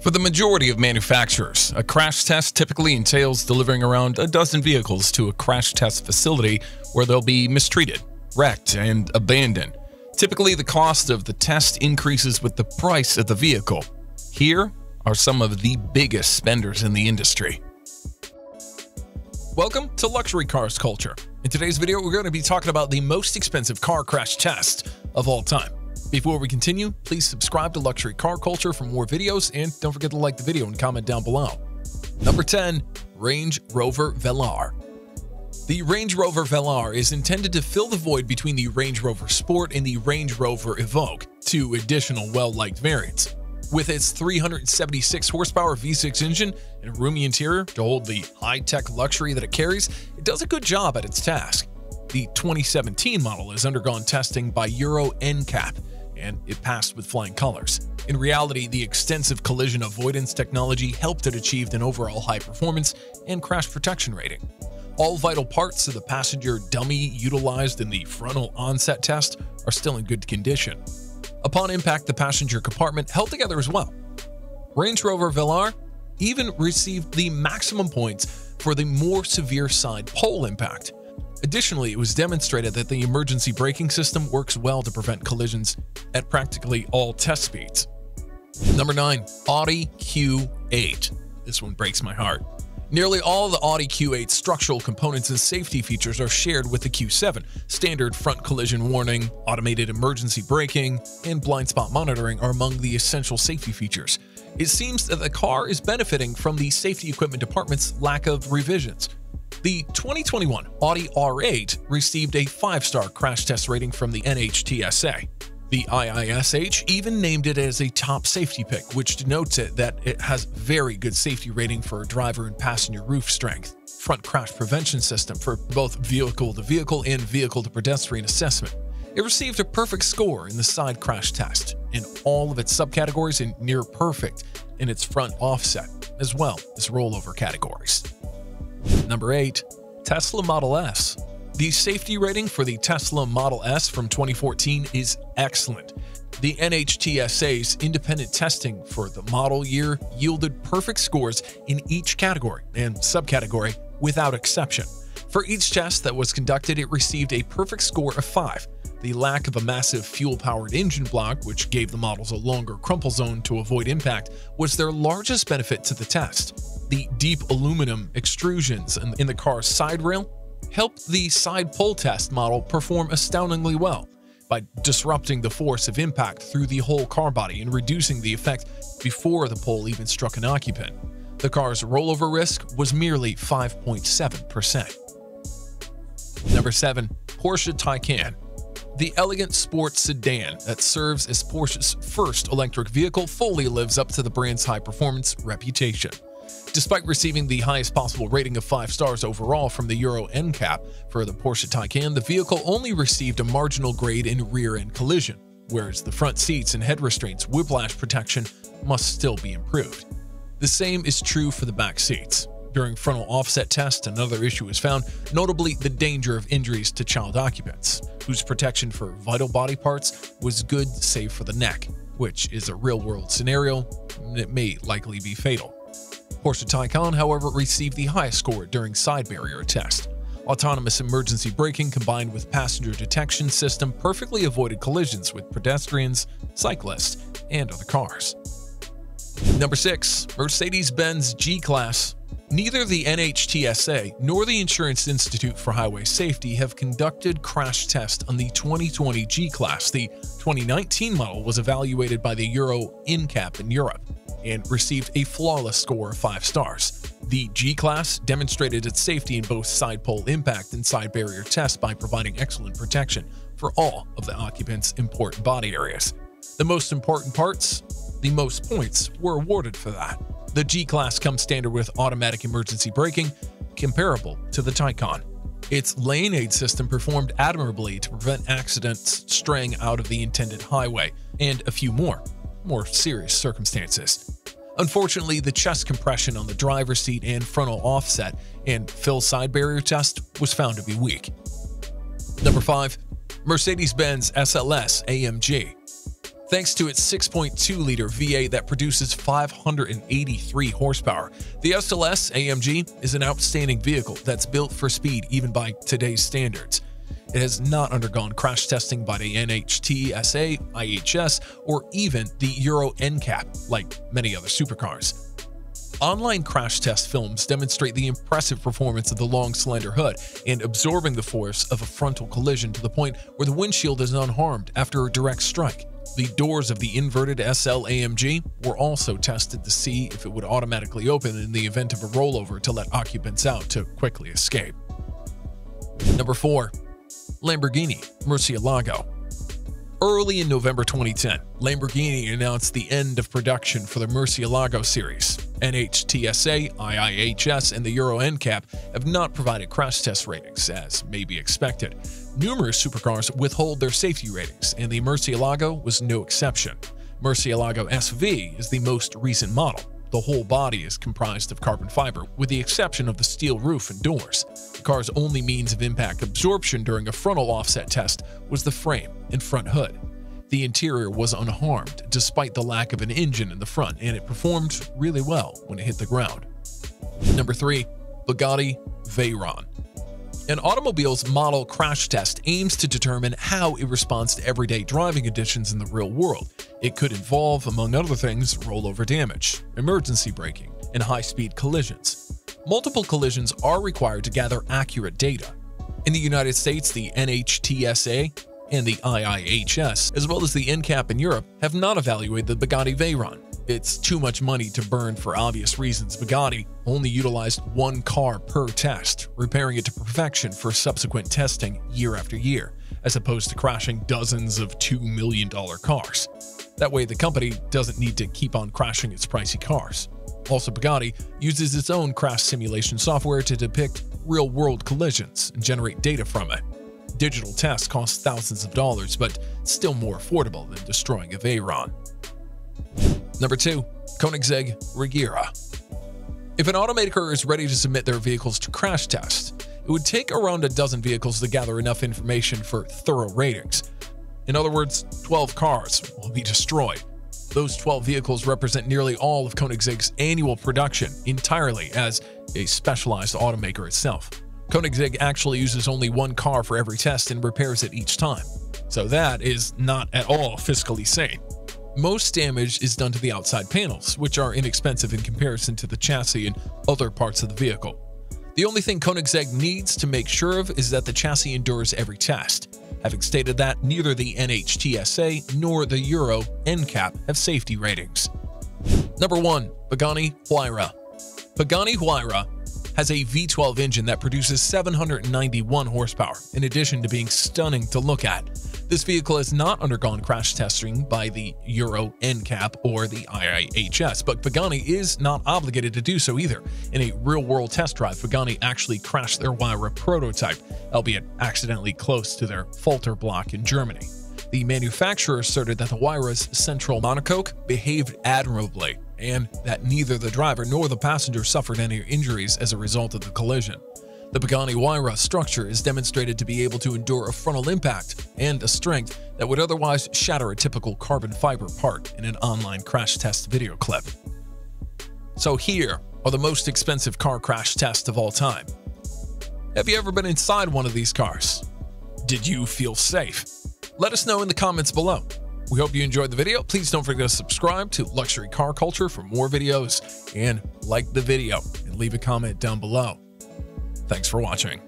For the majority of manufacturers, a crash test typically entails delivering around a dozen vehicles to a crash test facility where they'll be mistreated, wrecked, and abandoned. Typically, the cost of the test increases with the price of the vehicle. Here are some of the biggest spenders in the industry. Welcome to Luxury Cars Culture. In today's video, we're going to be talking about the most expensive car crash test of all time. Before we continue, please subscribe to Luxury Car Culture for more videos, and don't forget to like the video and comment down below. Number 10. Range Rover Velar. The Range Rover Velar is intended to fill the void between the Range Rover Sport and the Range Rover Evoque, two additional well-liked variants. With its 376 horsepower V6 engine and a roomy interior to hold the high-tech luxury that it carries, it does a good job at its task. The 2017 model has undergone testing by Euro NCAP, and it passed with flying colors. In reality, the extensive collision avoidance technology helped it achieve an overall high performance and crash protection rating. All vital parts of the passenger dummy utilized in the frontal onset test are still in good condition. Upon impact, the passenger compartment held together as well. Range Rover Velar even received the maximum points for the more severe side pole impact. Additionally, it was demonstrated that the emergency braking system works well to prevent collisions at practically all test speeds. Number 9. Audi Q8. This one breaks my heart. Nearly all of the Audi Q8 structural components and safety features are shared with the Q7. Standard front collision warning, automated emergency braking, and blind spot monitoring are among the essential safety features. It seems that the car is benefiting from the safety equipment department's lack of revisions. The 2021 Audi R8 received a 5-star crash test rating from the NHTSA. The IISH even named it as a top safety pick, which denotes that it has very good safety rating for driver and passenger roof strength, front crash prevention system for both vehicle-to-vehicle and vehicle-to-pedestrian assessment. It received a perfect score in the side crash test in all of its subcategories and near perfect in its front offset, as well as rollover categories. Number 8. Tesla Model S. The safety rating for the Tesla Model S from 2014 is excellent. The NHTSA's independent testing for the model year yielded perfect scores in each category and subcategory without exception. For each test that was conducted, it received a perfect score of 5. The lack of a massive fuel-powered engine block, which gave the models a longer crumple zone to avoid impact, was their largest benefit to the test. The deep aluminum extrusions in the car's side rail helped the side pole test model perform astoundingly well by disrupting the force of impact through the whole car body and reducing the effect before the pole even struck an occupant. The car's rollover risk was merely 5.7%. Number 7. Porsche Taycan. The elegant sports sedan that serves as Porsche's first electric vehicle fully lives up to the brand's high-performance reputation. Despite receiving the highest possible rating of 5 stars overall from the Euro NCAP for the Porsche Taycan, the vehicle only received a marginal grade in rear-end collision, whereas the front seats and head restraints whiplash protection must still be improved. The same is true for the back seats. During frontal offset tests, another issue was found, notably the danger of injuries to child occupants, whose protection for vital body parts was good save for the neck, which is a real-world scenario and it may likely be fatal. Porsche Taycan, however, received the highest score during side barrier test. Autonomous emergency braking combined with passenger detection system perfectly avoided collisions with pedestrians, cyclists, and other cars. Number 6. Mercedes-Benz GClass. Neither the NHTSA nor the Insurance Institute for Highway Safety have conducted crash tests on the 2020 G-Class. The 2019 model was evaluated by the Euro NCAP in Europe and received a flawless score of 5 stars. The G-Class demonstrated its safety in both side pole impact and side barrier tests by providing excellent protection for all of the occupants' important body areas. The most important parts, the most points were awarded for that. The G-Class comes standard with automatic emergency braking, comparable to the Taycan. Its lane aid system performed admirably to prevent accidents straying out of the intended highway, and a few more serious circumstances. Unfortunately, the chest compression on the driver's seat and frontal offset and fill side barrier test was found to be weak. Number 5. Mercedes-Benz SLS AMG. Thanks to its 6.2-liter V8 that produces 583 horsepower, the SLS AMG is an outstanding vehicle that's built for speed even by today's standards. It has not undergone crash testing by the NHTSA, IHS, or even the Euro NCAP, like many other supercars. Online crash test films demonstrate the impressive performance of the long, slender hood and absorbing the force of a frontal collision to the point where the windshield is unharmed after a direct strike. The doors of the inverted SL AMG were also tested to see if it would automatically open in the event of a rollover to let occupants out to quickly escape. Number 4. Lamborghini Murcielago. Early in November 2010, Lamborghini announced the end of production for the Murcielago series. NHTSA, IIHS, and the Euro NCAP have not provided crash test ratings, as may be expected. Numerous supercars withhold their safety ratings, and the Murcielago was no exception. Murcielago SV is the most recent model. The whole body is comprised of carbon fiber, with the exception of the steel roof and doors. The car's only means of impact absorption during a frontal offset test was the frame and front hood. The interior was unharmed despite the lack of an engine in the front, and it performed really well when it hit the ground. Number 3. Bugatti Veyron. An automobile's model crash test aims to determine how it responds to everyday driving conditions in the real world. It could involve, among other things, rollover damage, emergency braking, and high-speed collisions. Multiple collisions are required to gather accurate data. In the United States, the NHTSA and the IIHS, as well as the NCAP in Europe, have not evaluated the Bugatti Veyron. It's too much money to burn for obvious reasons. Bugatti only utilized one car per test, repairing it to perfection for subsequent testing year after year, as opposed to crashing dozens of $2 million cars. That way, the company doesn't need to keep on crashing its pricey cars. Also, Bugatti uses its own crash simulation software to depict real-world collisions and generate data from it. Digital tests cost thousands of dollars, but still more affordable than destroying a Veyron. Number 2. Koenigsegg Regera. If an automaker is ready to submit their vehicles to crash test, it would take around a dozen vehicles to gather enough information for thorough ratings. In other words, 12 cars will be destroyed. Those 12 vehicles represent nearly all of Koenigsegg's annual production entirely as a specialized automaker itself. Koenigsegg actually uses only one car for every test and repairs it each time. So that is not at all fiscally sane. Most damage is done to the outside panels, which are inexpensive in comparison to the chassis and other parts of the vehicle. The only thing Koenigsegg needs to make sure of is that the chassis endures every test. Having stated that, neither the NHTSA nor the Euro NCAP have safety ratings. Number 1. Pagani Huayra. Pagani Huayra has a V12 engine that produces 791 horsepower, in addition to being stunning to look at. This vehicle has not undergone crash testing by the Euro NCAP or the IIHS, but Pagani is not obligated to do so either. In a real-world test drive, Pagani actually crashed their Huayra prototype, albeit accidentally close to their Falter block in Germany. The manufacturer asserted that the Huayra's central monocoque behaved admirably, and that neither the driver nor the passenger suffered any injuries as a result of the collision. The Pagani Huayra structure is demonstrated to be able to endure a frontal impact and a strength that would otherwise shatter a typical carbon fiber part in an online crash test video clip. So here are the most expensive car crash tests of all time. Have you ever been inside one of these cars? Did you feel safe? Let us know in the comments below. We hope you enjoyed the video. Please don't forget to subscribe to Luxury Car Culture for more videos, and like the video and leave a comment down below. Thanks for watching.